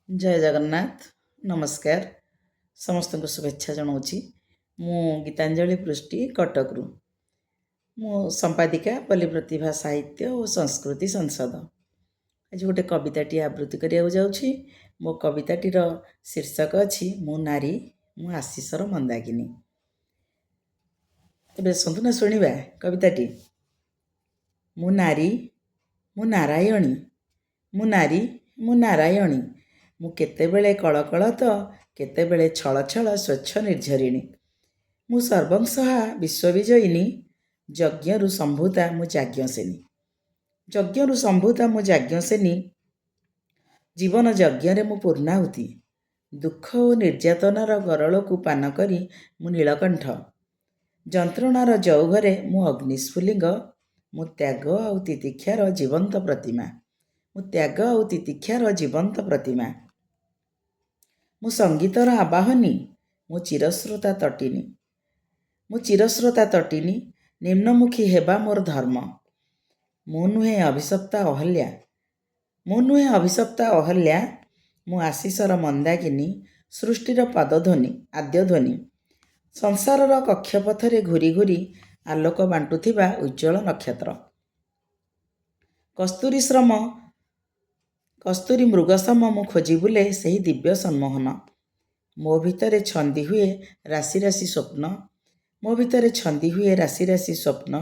जय जगन्नाथ नमस्कार समस्त को शुभेच्छा जनाऊँगी मु गीतांजलि पृष्टि कटकरू मु संपादिका पल्ली प्रतिभा साहित्य और संस्कृति संसद आज गोटे कविताटी आवृत्ति करने जाऊँगी मो कविताटीर शीर्षक अच्छी मु नारी मु आशीषर मंदाकिनी। तेज शुणु ना शुणा कविताटी। मु नारी मु नारायणी मु नारी मु नारायणी मु केतेबेले कलकल तो केतेबेले छल छल स्वच्छ निर्झरिणी मु सर्वंसहा विश्वविजयिनी यज्ञरु संभूता मु याज्ञसेनी यज्ञरु संभूता मु याज्ञसेनी जीवन यज्ञरे मु पूर्णाहुति दुख और निर्यातनार गरलकु पान करी मु नीलकंठ जंत्रणार जौघरे मु अग्निस्फुलिंग मु त्याग आउ तितिक्षार जीवंत प्रतिमा मु त्याग आउ तितिक्षार जीवंत प्रतिमा मु संगीतर आबाहनी मु चिरश्रोता तटिनी मु चिरश्रोता तटिनी निम्नमुखी हेबा मोर धर्म मु नुहे अभिशप्ता अहल्या मु नुहे अभिशप्ता अहल्या मु आशीषर मंदाकिनी सृष्टिर पादध्वनि आद्यध्वनि संसारर कक्षपथरे घूरी घूरी आलोक बांटुथिबा उज्ज्वल नक्षत्र कस्तूरी श्रम कस्तूरी मृगसम मु खोजी बुले सही दिव्य सम्मोहन मो भितरे छंदी हुए राशि राशि स्वप्न मो भितरे छंदी हुए राशि राशि स्वप्न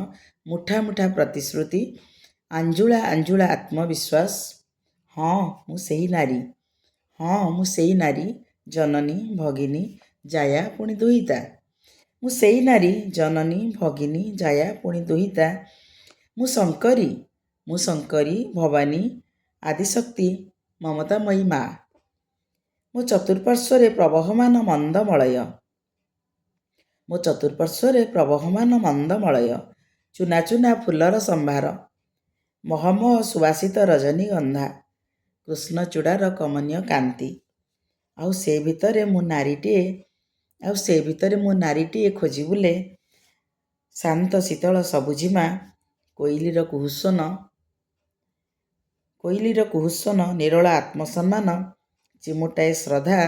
मुठा मुठा प्रतिश्रुति आंजुला आंजुला आत्मविश्वास हाँ मु सही नारी हाँ मु सही नारी जननी भगिनी जाया पुणी दुहिता मु सही नारी जननी भगिनी जाया पुणी दुहिता मु शंकरी भवानी आदिशक्ति ममतामयी माँ मो चतुर्पार्श्वरे प्रवहमान मंदमलय मो चतुर्पार्श्वरे प्रवहमान मंदमलय चुना चुना फुलर संभार महमह सुवासित रजनीगंधा कृष्णचूड़ार कमनीय कांति आउ से भितरे मु नारीटीए खोजी बुले शांत शीतल सबुजिमा कोइलीर कुहुसन निरोला आत्मसम्मान चिमुटाए श्रद्धा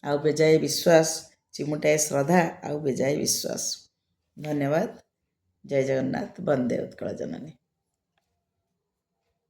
आउ बेजाए विश्वास चिमुटाए श्रद्धा आउ बेजाए विश्वास। धन्यवाद। जय जगन्नाथ। वंदे उत्कल जननी।